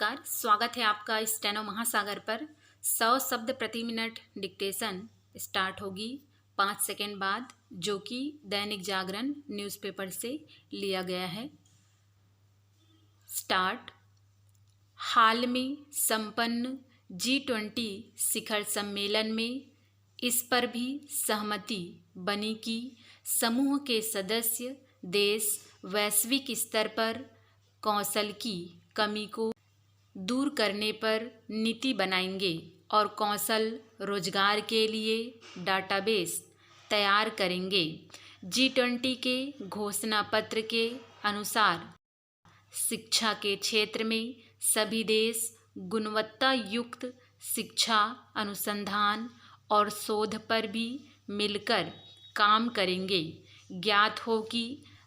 नमस्कार, स्वागत है आपका स्टेनो महासागर पर। 100 शब्द प्रति मिनट डिक्टेशन स्टार्ट होगी 5 सेकेंड बाद, जो कि दैनिक जागरण न्यूज़पेपर से लिया गया है। स्टार्ट। हाल में संपन्न G20 शिखर सम्मेलन में इस पर भी सहमति बनी कि समूह के सदस्य देश वैश्विक स्तर पर कौशल की कमी को दूर करने पर नीति बनाएंगे और कौशल रोजगार के लिए डाटाबेस तैयार करेंगे। G20 के घोषणा पत्र के अनुसार शिक्षा के क्षेत्र में सभी देश गुणवत्ता युक्त शिक्षा, अनुसंधान और शोध पर भी मिलकर काम करेंगे। ज्ञात हो कि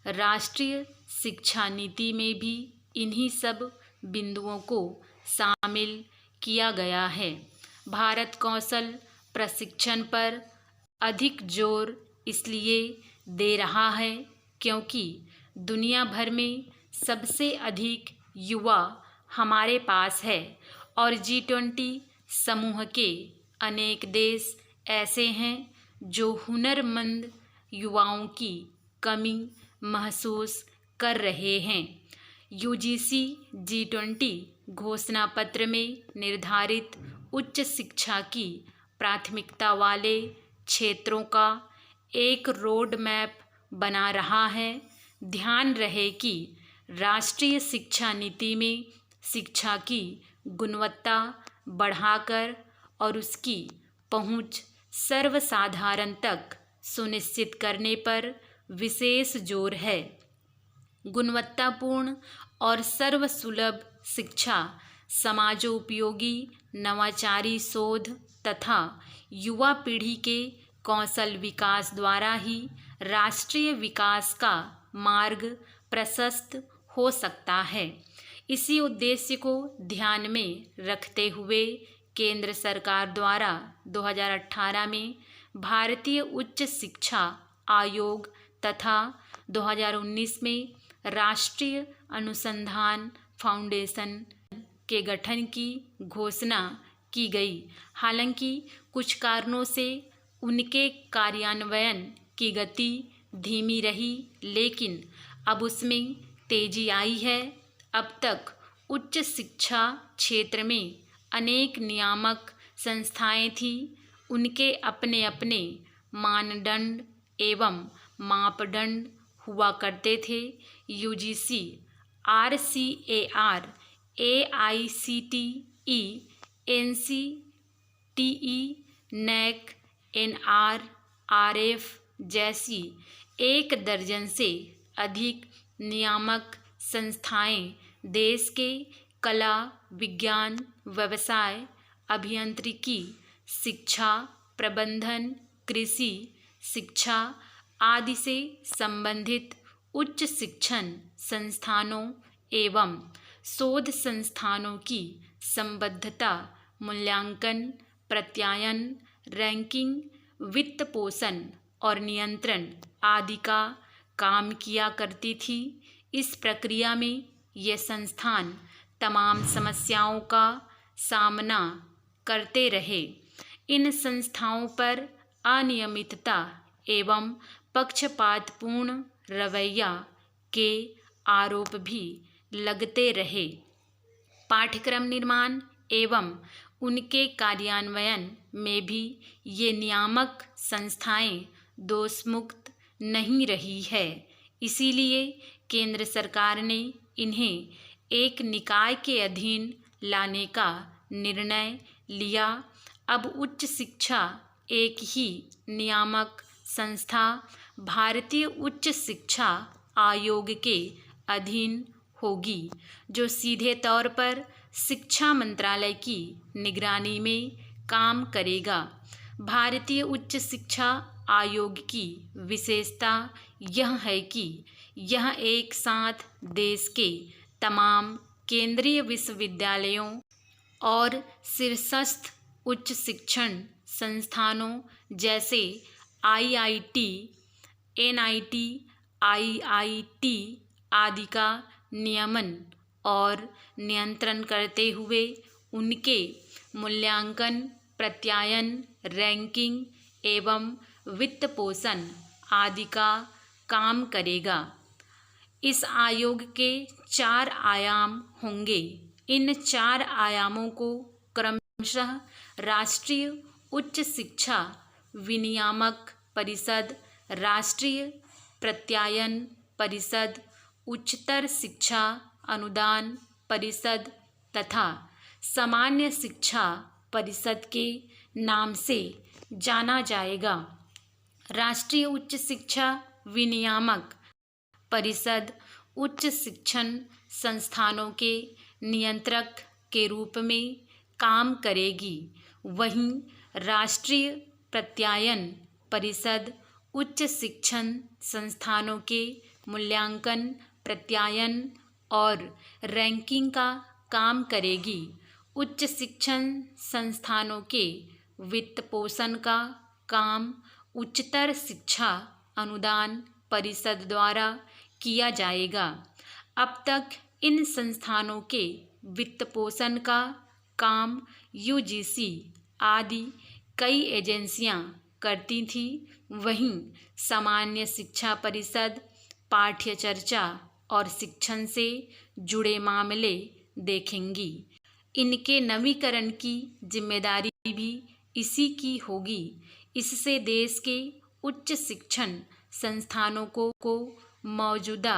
राष्ट्रीय शिक्षा नीति में भी इन्हीं सब बिंदुओं को शामिल किया गया है। भारत कौशल प्रशिक्षण पर अधिक जोर इसलिए दे रहा है क्योंकि दुनिया भर में सबसे अधिक युवा हमारे पास है और G20 समूह के अनेक देश ऐसे हैं जो हुनरमंद युवाओं की कमी महसूस कर रहे हैं। UGC G20 घोषणा पत्र में निर्धारित उच्च शिक्षा की प्राथमिकता वाले क्षेत्रों का एक रोड मैप बना रहा है। ध्यान रहे कि राष्ट्रीय शिक्षा नीति में शिक्षा की गुणवत्ता बढ़ाकर और उसकी पहुंच सर्वसाधारण तक सुनिश्चित करने पर विशेष जोर है। गुणवत्तापूर्ण और सर्वसुलभ शिक्षा समाजोपयोगी नवाचारी शोध तथा युवा पीढ़ी के कौशल विकास द्वारा ही राष्ट्रीय विकास का मार्ग प्रशस्त हो सकता है। इसी उद्देश्य को ध्यान में रखते हुए केंद्र सरकार द्वारा 2018 में भारतीय उच्च शिक्षा आयोग तथा 2019 में राष्ट्रीय अनुसंधान फाउंडेशन के गठन की घोषणा की गई। हालांकि कुछ कारणों से उनके कार्यान्वयन की गति धीमी रही, लेकिन अब उसमें तेजी आई है। अब तक उच्च शिक्षा क्षेत्र में अनेक नियामक संस्थाएं थी। उनके अपने अपने मानदंड एवं मापदंड हुआ करते थे। UGC, RCAR, AICTE, NCTE, NAAC, NRF जैसी 1 दर्जन से अधिक नियामक संस्थाएं देश के कला, विज्ञान, व्यवसाय, अभियांत्रिकी, शिक्षा, प्रबंधन, कृषि, शिक्षा आदि से संबंधित उच्च शिक्षण संस्थानों एवं शोध संस्थानों की संबद्धता, मूल्यांकन, प्रत्यायन, रैंकिंग, वित्त पोषण और नियंत्रण आदि का काम किया करती थी। इस प्रक्रिया में ये संस्थान तमाम समस्याओं का सामना करते रहे। इन संस्थाओं पर अनियमितता एवं पक्षपातपूर्ण रवैया के आरोप भी लगते रहे। पाठ्यक्रम निर्माण एवं उनके कार्यान्वयन में भी ये नियामक संस्थाएं दोषमुक्त नहीं रही है। इसीलिए केंद्र सरकार ने इन्हें एक निकाय के अधीन लाने का निर्णय लिया। अब उच्च शिक्षा एक ही नियामक संस्था भारतीय उच्च शिक्षा आयोग के अधीन होगी, जो सीधे तौर पर शिक्षा मंत्रालय की निगरानी में काम करेगा। भारतीय उच्च शिक्षा आयोग की विशेषता यह है कि यह एक साथ देश के तमाम केंद्रीय विश्वविद्यालयों और शीर्षस्थ उच्च शिक्षण संस्थानों जैसे IIT, NIT, IIT आदि का नियमन और नियंत्रण करते हुए उनके मूल्यांकन, प्रत्यायन, रैंकिंग एवं वित्त पोषण आदि का काम करेगा। इस आयोग के 4 आयाम होंगे। इन 4 आयामों को क्रमशः राष्ट्रीय उच्च शिक्षा विनियामक परिषद, राष्ट्रीय प्रत्यायन परिषद, उच्चतर शिक्षा अनुदान परिषद तथा सामान्य शिक्षा परिषद के नाम से जाना जाएगा। राष्ट्रीय उच्च शिक्षा विनियामक परिषद उच्च शिक्षण संस्थानों के नियंत्रक के रूप में काम करेगी। वहीं राष्ट्रीय प्रत्यायन परिषद उच्च शिक्षण संस्थानों के मूल्यांकन, प्रत्यायन और रैंकिंग का काम करेगी। उच्च शिक्षण संस्थानों के वित्त पोषण का काम उच्चतर शिक्षा अनुदान परिषद द्वारा किया जाएगा। अब तक इन संस्थानों के वित्त पोषण का काम यूजीसी आदि कई एजेंसियां करती थी। वहीं सामान्य शिक्षा परिषद पाठ्य चर्चा और शिक्षण से जुड़े मामले देखेंगी। इनके नवीकरण की जिम्मेदारी भी इसी की होगी। इससे देश के उच्च शिक्षण संस्थानों को मौजूदा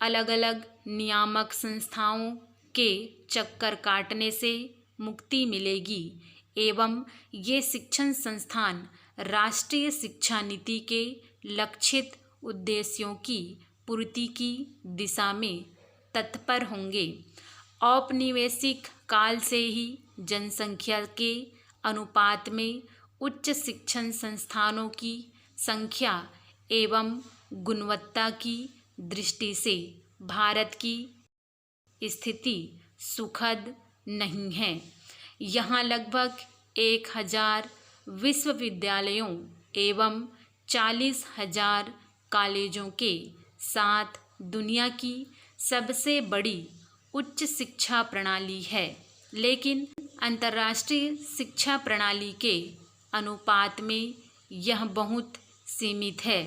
अलग अलग नियामक संस्थाओं के चक्कर काटने से मुक्ति मिलेगी एवं ये शिक्षण संस्थान राष्ट्रीय शिक्षा नीति के लक्षित उद्देश्यों की पूर्ति की दिशा में तत्पर होंगे। औपनिवेशिक काल से ही जनसंख्या के अनुपात में उच्च शिक्षण संस्थानों की संख्या एवं गुणवत्ता की दृष्टि से भारत की स्थिति सुखद नहीं है। यहाँ लगभग 1000 विश्वविद्यालयों एवं 40,000 कॉलेजों के साथ दुनिया की सबसे बड़ी उच्च शिक्षा प्रणाली है, लेकिन अंतर्राष्ट्रीय शिक्षा प्रणाली के अनुपात में यह बहुत सीमित है।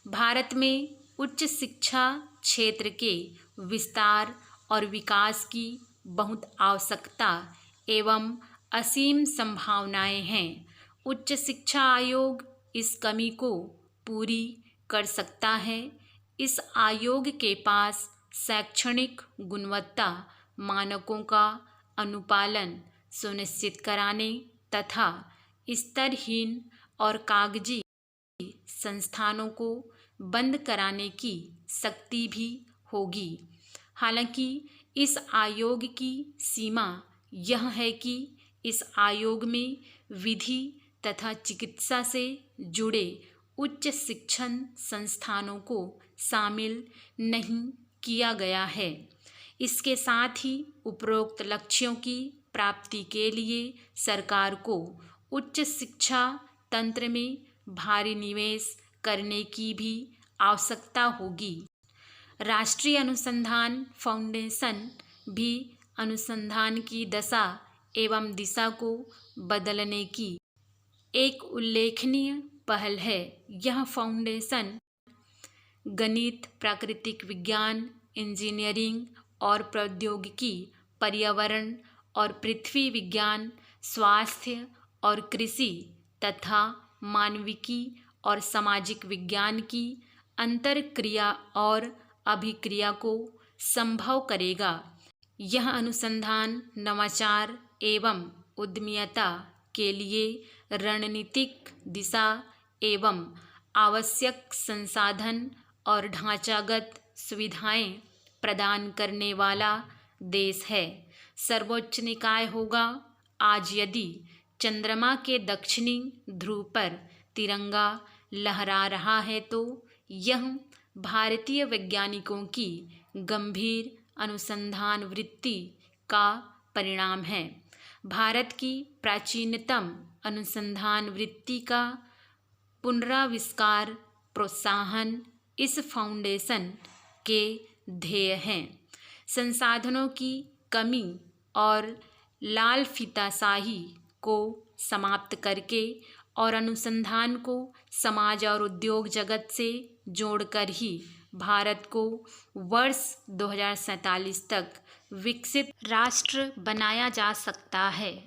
भारत में उच्च शिक्षा क्षेत्र के विस्तार और विकास की बहुत आवश्यकता एवं असीम संभावनाएं हैं। उच्च शिक्षा आयोग इस कमी को पूरी कर सकता है। इस आयोग के पास शैक्षणिक गुणवत्ता मानकों का अनुपालन सुनिश्चित कराने तथा स्तरहीन और कागजी संस्थानों को बंद कराने की शक्ति भी होगी। हालांकि इस आयोग की सीमा यह है कि इस आयोग में विधि तथा चिकित्सा से जुड़े उच्च शिक्षण संस्थानों को शामिल नहीं किया गया है। इसके साथ ही उपरोक्त लक्ष्यों की प्राप्ति के लिए सरकार को उच्च शिक्षा तंत्र में भारी निवेश करने की भी आवश्यकता होगी। राष्ट्रीय अनुसंधान फाउंडेशन भी अनुसंधान की दशा एवं दिशा को बदलने की एक उल्लेखनीय पहल है। यह फाउंडेशन गणित, प्राकृतिक विज्ञान, इंजीनियरिंग और प्रौद्योगिकी, पर्यावरण और पृथ्वी विज्ञान, स्वास्थ्य और कृषि तथा मानविकी और सामाजिक विज्ञान की अंतरक्रिया और अभिक्रिया को संभव करेगा। यह अनुसंधान नवाचार एवं उद्यमिता के लिए रणनीतिक दिशा एवं आवश्यक संसाधन और ढांचागत सुविधाएं प्रदान करने वाला देश है। सर्वोच्च निकाय होगा। आज यदि चंद्रमा के दक्षिणी ध्रुव पर तिरंगा लहरा रहा है तो यह भारतीय वैज्ञानिकों की गंभीर अनुसंधान वृत्ति का परिणाम है। भारत की प्राचीनतम अनुसंधान वृत्ति का पुनराविष्कार प्रोत्साहन इस फाउंडेशन के ध्येय हैं। संसाधनों की कमी और लाल फीताशाही को समाप्त करके और अनुसंधान को समाज और उद्योग जगत से जोड़कर ही भारत को वर्ष 2047 तक विकसित राष्ट्र बनाया जा सकता है।